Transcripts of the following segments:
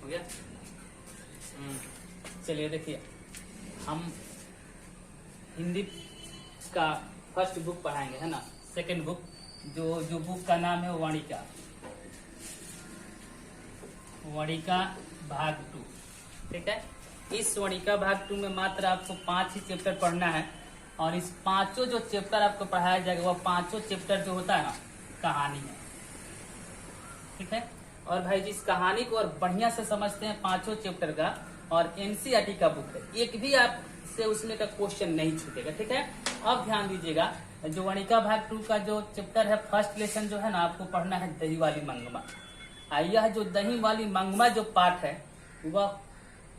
हो गया। चलिए देखिए, हम हिंदी का फर्स्ट बुक पढ़ाएंगे, है ना। सेकंड बुक जो बुक का नाम है वाणिका भाग 2, ठीक है। इस वाणिका भाग 2 में मात्र आपको 5 ही चैप्टर पढ़ना है, और इस पांचों जो चैप्टर आपको पढ़ाया जाएगा वह पांचों चैप्टर जो होता है ना, कहानी है, ठीक है। और भाई जिस कहानी को और बढ़िया से समझते हैं पांचों चैप्टर का, और एनसीईआरटी का बुक है, एक भी आपसे उसमें का क्वेश्चन नहीं छूटेगा, ठीक है। अब ध्यान दीजिएगा, जो वाणिका भाग 2 का जो चैप्टर है, फर्स्ट लेसन जो है ना, आपको पढ़ना है दही वाली मंगमा। यह जो दही वाली मंगमा जो पाठ है वह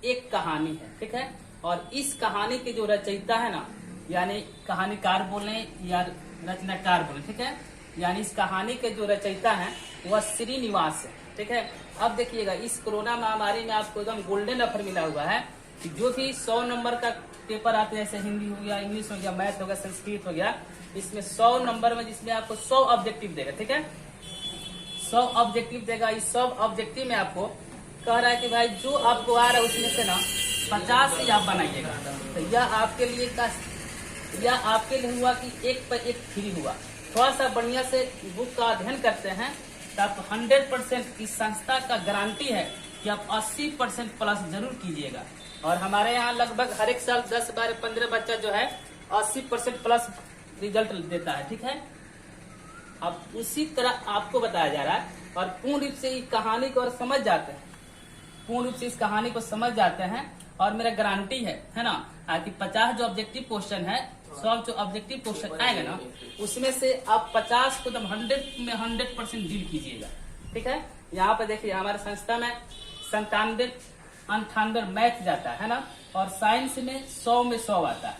एक कहानी है, ठीक है। और इस कहानी के जो रचयिता है ना, यानी कहानीकार बोले या रचनाकार बोले, ठीक है, यानी इस कहानी के जो रचयिता हैं वह श्रीनिवास है, ठीक है। अब देखिएगा, इस कोरोना महामारी में आपको एकदम गोल्डन ऑफर मिला हुआ है कि जो भी 100 नंबर का पेपर आते हैं, जैसे हिंदी हो गया, इंग्लिश हो गया, मैथ हो गया, संस्कृत हो गया, इसमें 100 नंबर में जिसमें आपको 100 ऑब्जेक्टिव देगा, ठीक है, 100 ऑब्जेक्टिव देगा। इस 100 ऑब्जेक्टिव में आपको कह रहा है कि भाई जो आपको आ रहा है उसमें से ना 50 ही आप बनाइएगा। तो यह आपके लिए हुआ कि एक पर एक फ्री हुआ। थोड़ा सा बढ़िया से बुक का अध्ययन करते हैं तो आपको 100% इस संस्था का गारंटी है कि आप 80% प्लस जरूर कीजिएगा। और हमारे यहाँ लगभग हर एक साल 10, 12, 15 बच्चा जो है 80% प्लस रिजल्ट देता है, ठीक है। अब उसी तरह आपको बताया जा रहा है, और पूर्ण रूप से इस कहानी को और समझ जाते हैं, पूर्ण रूप से इस कहानी को समझ जाते हैं, और मेरा गारंटी है ना, कि 50 जो ऑब्जेक्टिव क्वेश्चन है, 100 जो ऑब्जेक्टिव क्वेश्चन आएगा ना, उसमें से आप 50 को एकदम 100 में 100% डील कीजिएगा, ठीक है। यहाँ पे देखिए, हमारे संस्था में 97-98 मैथ जाता है ना, और साइंस में 100 में 100 आता है,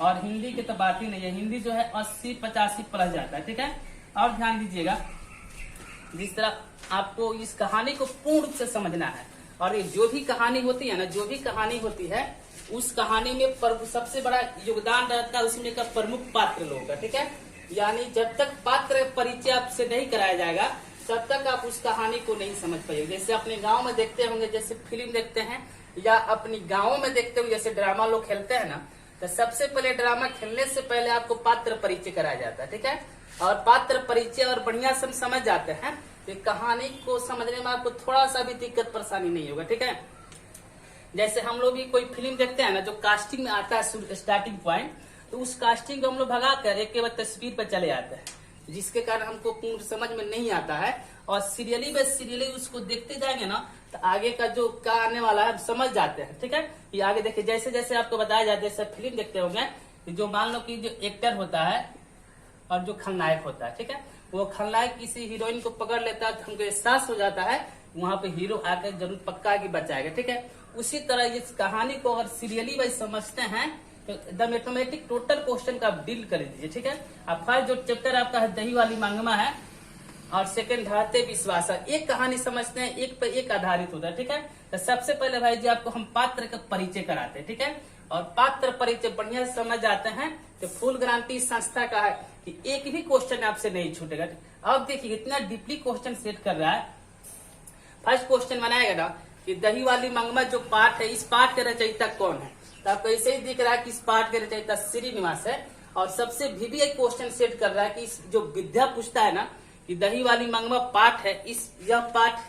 और हिंदी की तो बात ही नहीं है, हिंदी जो है 80-85 प्लस जाता है, ठीक है। और ध्यान दीजिएगा, जिस तरह आपको इस कहानी को पूर्ण रूप से समझना है, और ये जो भी कहानी होती है ना, जो भी कहानी होती है, उस कहानी में सबसे बड़ा योगदान रहता है उसमें का प्रमुख पात्र लोगों का, ठीक है। यानी जब तक पात्र परिचय आपसे नहीं कराया जाएगा तब तक आप उस कहानी को नहीं समझ पाइएगा। जैसे अपने गांव में देखते होंगे, जैसे फिल्म देखते हैं या अपनी गाँव में देखते होंगे, जैसे ड्रामा लोग खेलते हैं ना, तो सबसे पहले ड्रामा खेलने से पहले आपको पात्र परिचय कराया जाता है, ठीक है। और पात्र परिचय और बढ़िया से समझ जाते हैं तो कहानी को समझने में आपको थोड़ा सा भी दिक्कत परेशानी नहीं होगा, ठीक है। जैसे हम लोग भी कोई फिल्म देखते हैं ना, जो कास्टिंग में आता है स्टार्टिंग पॉइंट, तो उस कास्टिंग को हम लोग भगा कर एक के बाद तस्वीर पर चले आते हैं, जिसके कारण हमको पूर्ण समझ में नहीं आता है। और सीरियली उसको देखते जाएंगे ना, तो आगे का जो क्या आने वाला है समझ जाते हैं, ठीक है। ये आगे देखिए, जैसे जैसे आपको बताया जाता है, जैसे फिल्म देखते होंगे, जो मान लो कि जो एक्टर होता है और जो खलनायक होता है, ठीक है, वो खलनायक किसी हीरोइन को पकड़ लेता है तो हमको एहसास हो जाता है, वहां पे हीरो आकर जरूर पक्का की बचाएगा, ठीक है। उसी तरह इस कहानी को अगर सीरियली वाइज समझते हैं तो द मैथमेटिक टोटल क्वेश्चन का डील कर दीजिए, ठीक है। अब फर्स्ट जो चैप्टर आपका है दही वाली मंगमा है, और सेकंड ढाते विश्वास है। एक कहानी समझते हैं, एक पे एक आधारित होता है, ठीक है। तो सबसे पहले भाई जी आपको हम पात्र का परिचय कराते हैं, ठीक है। और पात्र परिचय बढ़िया से समझ जाते हैं तो फुल गारंटी संस्था का है कि एक भी क्वेश्चन आपसे नहीं छूटेगा। अब देखिए, इतना डीपली क्वेश्चन सेट कर रहा है। फर्स्ट क्वेश्चन बनाएगा ना कि दही वाली मंगमा जो पाठ है, इस पाठ के रचयिता कौन है, तो आपको ऐसे ही दिख रहा है कि इस पाठ के रचयिता श्रीनिवास है। और सबसे भी एक क्वेश्चन सेट कर रहा है कि इस जो विद्या पूछता है ना, कि दही वाली मंगमा पाठ है, यह पाठ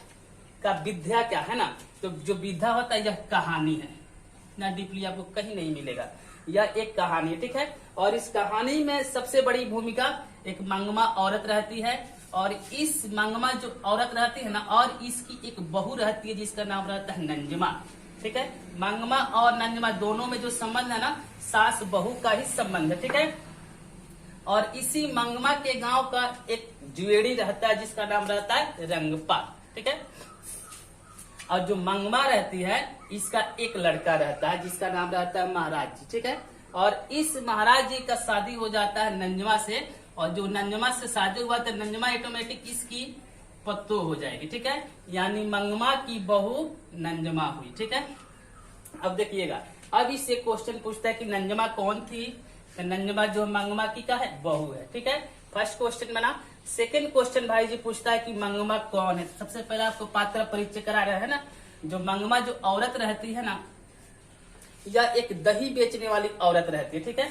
का विद्या क्या है ना, तो जो विद्या होता है यह कहानी है ना, डीपली आपको कहीं नहीं मिलेगा, यह एक कहानी है, ठीक है। और इस कहानी में सबसे बड़ी भूमिका एक मंगमा औरत रहती है, और इस मंगमा जो औरत रहती है ना, और इसकी एक बहू रहती है जिसका नाम रहता है नंजमा, ठीक है। मंगमा और नंजमा दोनों में जो संबंध है ना, सास बहू का ही संबंध है, ठीक है। और इसी मंगमा के गांव का एक जुएड़ी रहता है जिसका नाम रहता है रंगपा, ठीक है। और जो मंगमा रहती है, इसका एक लड़का रहता है जिसका नाम रहता है महाराज जी, ठीक है। और इस महाराज जी का शादी हो जाता है नंजमा से, और जो नंजमा से शादी हुआ तो नंजमा ऑटोमेटिक इसकी पत्तो हो जाएगी, ठीक है। यानी मंगमा की बहू नंजमा हुई, ठीक है। अब देखिएगा, अब इससे क्वेश्चन पूछता है कि नंजमा कौन थी, तो नंजमा जो मंगमा की का है बहू है, ठीक है। फर्स्ट क्वेश्चन बना। सेकंड क्वेश्चन भाई जी पूछता है कि मंगमा कौन है। सबसे पहले आपको पात्र परिचय करा रहे हैं ना। जो मंगमा जो औरत रहती है ना, या एक दही बेचने वाली औरत रहती है, ठीक है।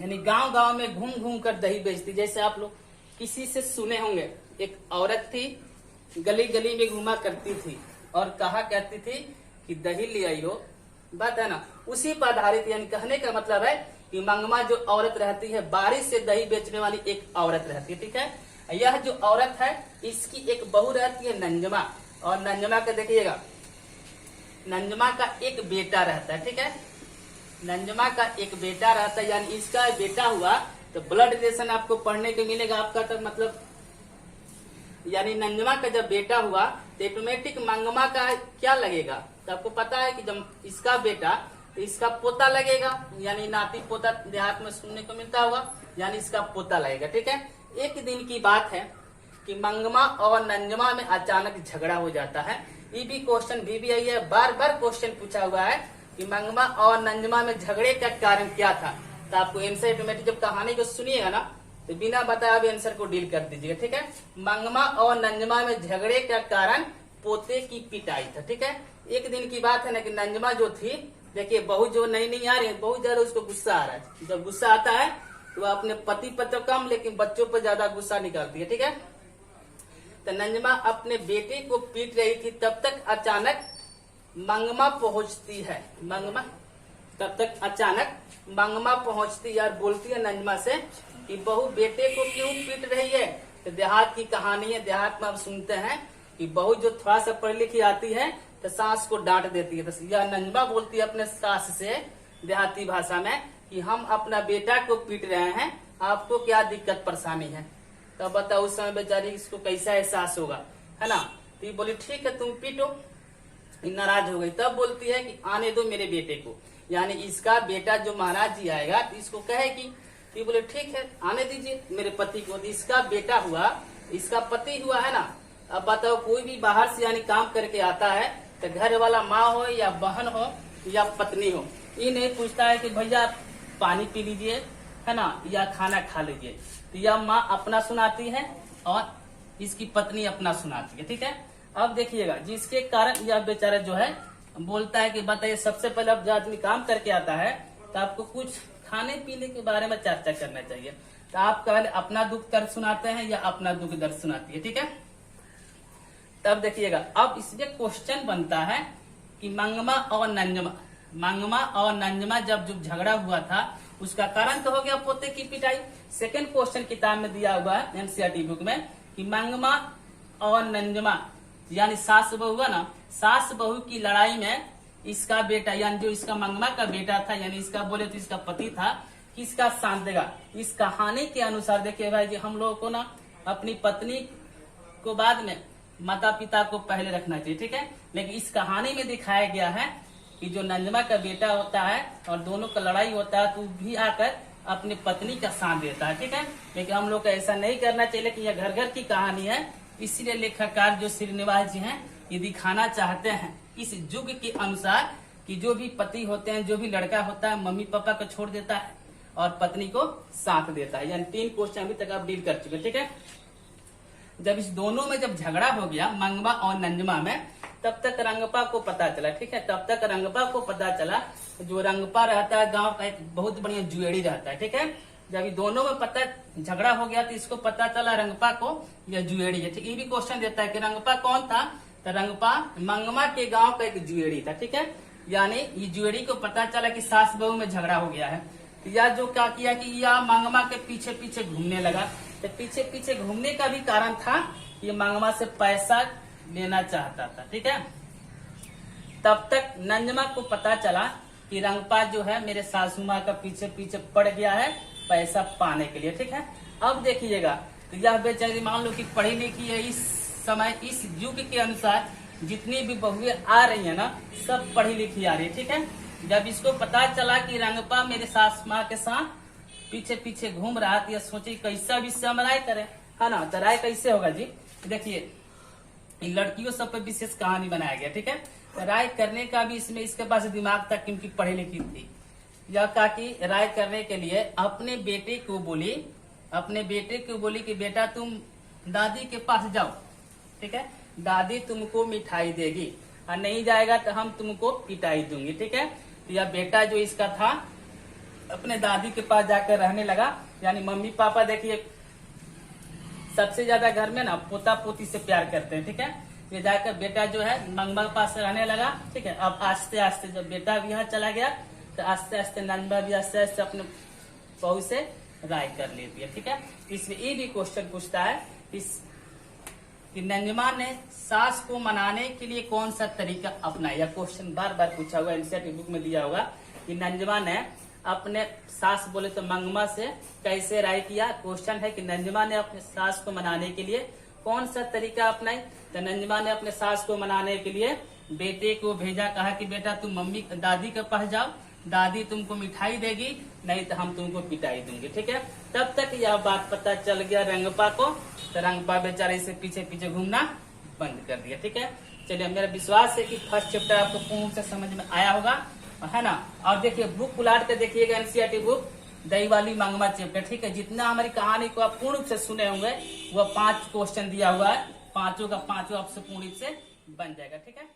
यानी गांव गांव में घूम घूम कर दही बेचती। जैसे आप लोग किसी से सुने होंगे, एक औरत थी, गली गली में घुमा करती थी और कहा करती थी कि दही ले आई हो, बात है ना। उसी पर आधारित, यानी कहने का मतलब है कि मंगमा जो औरत रहती है, बारिश से दही बेचने वाली एक औरत रहती है, ठीक है। यह जो औरत है, इसकी एक बहू रहती है नंजमा, और नंजमा का देखिएगा, नंजमा का एक बेटा रहता है, ठीक है। नंजमा का एक बेटा रहता है, यानी इसका बेटा हुआ तो ब्लड रिलेशन आपको पढ़ने को मिलेगा। आपका तो मतलब यानी नंजमा का जब बेटा हुआ तो ऑटोमेटिक मंगमा का क्या लगेगा, तो आपको पता है कि जब इसका बेटा तो इसका पोता लगेगा, यानी नाती पोता देहात में सुनने को मिलता होगा, यानी इसका पोता लगेगा, ठीक है। एक दिन की बात है कि मंगमा और नंजमा में अचानक झगड़ा हो जाता है। ये भी क्वेश्चन भी आई है, बार बार क्वेश्चन पूछा हुआ है कि मंगमा और नंजमा में झगड़े का कारण क्या था। तो आपको आंसर ऑटोमेटिक जब कहानी को सुनिएगा ना, तो बिना बताए अभी आंसर को डील कर दीजिएगा, ठीक है। मंगमा और नंजमा में झगड़े का कारण पोते की पिटाई था, ठीक है। एक दिन की बात है ना कि नंजमा जो थी, देखिए बहू जो नई आ रही है, बहुत ज्यादा उसको गुस्सा आ रहा है। जब गुस्सा आता है तो वह अपने पति पर तो कम, लेकिन बच्चों पर ज्यादा गुस्सा निकालती है, ठीक है। तो नंजमा अपने बेटे को पीट रही थी, तब तक अचानक मंगमा पहुंचती है। मंगमा तब तक अचानक मंगमा पहुंचती है और बोलती है नंजमा से कि बहू बेटे को क्यों पीट रही है। तो देहात की कहानी है, देहात में आप सुनते हैं कि बहू जो थोड़ा सा पढ़ी लिखी आती है तो सास को डांट देती है। तो यह नंजमा बोलती है अपने सास से देहाती भाषा में कि हम अपना बेटा को पीट रहे हैं, आपको क्या दिक्कत परेशानी है। तो बताओ उस समय बेचारी इसको कैसा एहसास होगा, है ना। तो ये बोली ठीक है तुम पीटो। नाराज हो गई, तब बोलती है कि आने दो मेरे बेटे को, यानी इसका बेटा जो महाराज जी आएगा तो इसको कहेगी। तो ये बोले ठीक है आने दीजिए मेरे पति को। तो इसका बेटा हुआ, इसका पति हुआ, है ना। अब बताओ कोई भी बाहर से यानी काम करके आता है तो घर वाला माँ हो या बहन हो या पत्नी हो, ये नहीं पूछता है कि भैया पानी पी लीजिए, है ना, या खाना खा लीजिए। तो यह माँ अपना सुनाती है और इसकी पत्नी अपना सुनाती है, ठीक है। अब देखिएगा जिसके कारण यह बेचारा जो है बोलता है कि बताइए, सबसे पहले अब जो आदमी काम करके आता है तो आपको कुछ खाने पीने के बारे में चर्चा करना चाहिए। तो आप पहले अपना दुख दर्द सुनाते हैं या अपना दुख दर्द सुनाती है, ठीक है। तब देखिएगा अब इसमें क्वेश्चन बनता है कि मंगमा और नंजमा जब झगड़ा हुआ था उसका कारण तो हो गया पोते की पिटाई। सेकंड क्वेश्चन किताब में दिया हुआ है एनसीईआरटी बुक में कि मंगमा और नंजमा यानी सास बहू हुआ ना, सास बहू की लड़ाई में इसका बेटा यानी जो इसका मंगमा का बेटा था, यानी इसका बोले तो इसका पति था, किसका साथ देगा। इस कहानी के अनुसार देखिए भाई जी, हम लोगों को ना अपनी पत्नी को बाद में, माता पिता को पहले रखना चाहिए, ठीक है। लेकिन इस कहानी में दिखाया गया है कि जो नंजमा का बेटा होता है और दोनों का लड़ाई होता है तो भी आकर अपनी पत्नी का साथ देता है, ठीक है। लेकिन हम लोग को ऐसा नहीं करना चाहिए, लेकिन यह घर घर की कहानी है, इसीलिए लेखककार जो श्रीनिवास जी हैं ये दिखाना चाहते हैं इस युग के अनुसार कि जो भी पति होते हैं, जो भी लड़का होता है, मम्मी पापा को छोड़ देता है और पत्नी को साथ देता है। यानी 3 क्वेश्चन अभी तक आप डील कर चुके, ठीक है। जब इस दोनों में जब झगड़ा हो गया मंगमा और नंजमा में, तब तक रंगपा को पता चला, ठीक है। तब तक रंगपा को पता चला, जो रंगपा रहता है गांव का एक बहुत बढ़िया जुएड़ी रहता है, ठीक है। जब ये दोनों में पता झगड़ा हो गया तो इसको पता चला रंगपा को यह जुएड़ी है, ठीक। ये भी क्वेश्चन देता है कि रंगपा कौन था, तो रंगपा मंगमा के गांव का एक जुएड़ी था, ठीक है। यानी ये जुएड़ी को पता चला कि सास बहू में झगड़ा हो गया है, तो यह जो क्या किया कि यह मंगमा के पीछे पीछे घूमने लगा। तो पीछे पीछे घूमने का भी कारण था ये मंगमा से पैसा लेना चाहता था, ठीक है। तब तक नंजमा को पता चला कि रंगपा जो है मेरे सासू माँ का पीछे पीछे पड़ गया है पैसा पाने के लिए, ठीक है। अब देखिएगा तो यह बेचारी मान लो कि पढ़ी लिखी है, इस समय इस युग के अनुसार जितनी भी बहुएं आ रही है ना सब पढ़ी लिखी आ रही है, ठीक है। जब इसको पता चला कि रंगपा मेरे सास माँ के साथ पीछे पीछे घूम रहा था, सोचे कैसा भी से हम राय करे, है ना। तो राय कैसे होगा जी, देखिए लड़कियों सब पे विशेष कहानी बनाया गया, ठीक है। तो राय करने का भी इसमें इसके पास दिमाग था क्योंकि पढ़ी लिखी थी। यह कहा कि राय करने के लिए अपने बेटे को बोली अपने बेटे को बोली कि बेटा तुम दादी के पास जाओ, ठीक है, दादी तुमको मिठाई देगी, और नहीं जाएगा तो हम तुमको पिटाई दूंगी, ठीक है। तो यह बेटा जो इसका था अपने दादी के पास जाकर रहने लगा, यानी मम्मी पापा देखिए सबसे ज्यादा घर में ना पोता पोती से प्यार करते हैं, ठीक है। ये जाकर बेटा जो है मंगमा के पास रहने लगा, ठीक है। अब आस्ते आस्ते जब बेटा भी यहाँ चला गया तो आस्ते आस्ते नंदा भी आस्ते आस्ते अपने बहू से राय कर लेती है, ठीक है। इसमें ये भी क्वेश्चन पूछता है कि नंजमा ने सास को मनाने के लिए कौन सा तरीका अपनाया। यह क्वेश्चन बार बार पूछा हुआ, एनसीईआरटी बुक में दिया होगा कि नंजमा ने अपने सास बोले तो मंगमा से कैसे राय किया। क्वेश्चन है कि नंजमा ने अपने सास को मनाने के लिए कौन सा तरीका अपनाई। तो नंजमा ने अपने सास को मनाने के लिए बेटे को भेजा, कहा कि बेटा तुम मम्मी दादी के पास जाओ, दादी तुमको मिठाई देगी, नहीं तो हम तुमको पिटाई दूंगी, ठीक है। तब तक यह बात पता चल गया रंगपा को, तो रंगपा बेचारे से पीछे पीछे घूमना बंद कर दिया, ठीक है। चलिए, मेरा विश्वास है कि फर्स्ट चैप्टर आपको पूर्ण से समझ में आया होगा, है ना। और देखिए बुक उलाट के देखिएगा एनसीईआरटी बुक दही वाली मंगमा चैप्टर, ठीक है। जितना हमारी कहानी को आप पूर्ण से सुने होंगे वह 5 क्वेश्चन दिया हुआ है, पांचों का पांचों आपसे पूर्ण से बन जाएगा, ठीक है।